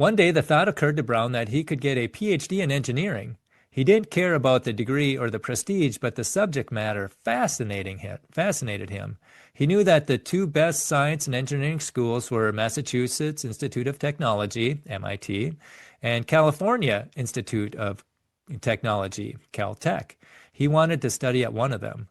One day, the thought occurred to Brown that he could get a PhD in engineering. He didn't care about the degree or the prestige, but the subject matter fascinated him. He knew that the two best science and engineering schools were Massachusetts Institute of Technology, MIT, and California Institute of Technology, Caltech. He wanted to study at one of them.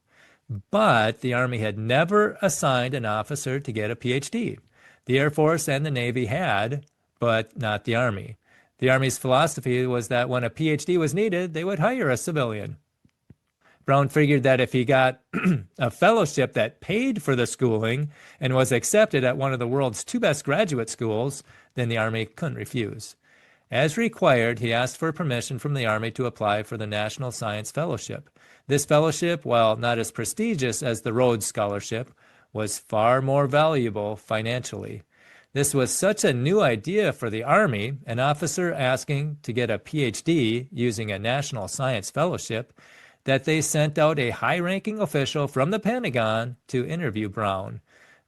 But the Army had never assigned an officer to get a PhD. The Air Force and the Navy had, but not the Army. The Army's philosophy was that when a PhD was needed, they would hire a civilian. Brown figured that if he got a fellowship that paid for the schooling and was accepted at one of the world's two best graduate schools, then the Army couldn't refuse. As required, he asked for permission from the Army to apply for the National Science Fellowship. This fellowship, while not as prestigious as the Rhodes Scholarship, was far more valuable financially. This was such a new idea for the Army, an officer asking to get a PhD using a National Science Fellowship, that they sent out a high-ranking official from the Pentagon to interview Brown.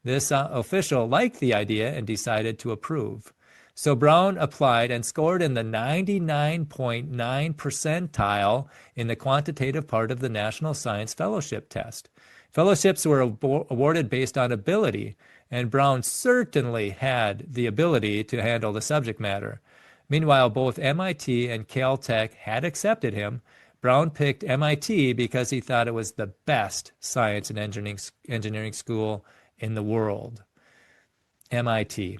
This official liked the idea and decided to approve. So Brown applied and scored in the 99.9 percentile in the quantitative part of the National Science Fellowship test. Fellowships were awarded based on ability, and Brown certainly had the ability to handle the subject matter. Meanwhile, both MIT and Caltech had accepted him. Brown picked MIT because he thought it was the best science and engineering school in the world. MIT.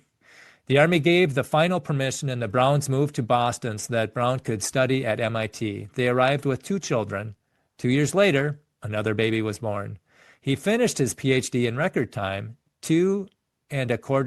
The Army gave the final permission, and the Browns moved to Boston so that Brown could study at MIT. They arrived with 2 children. 2 years later, another baby was born. He finished his PhD in record time, 2 1/4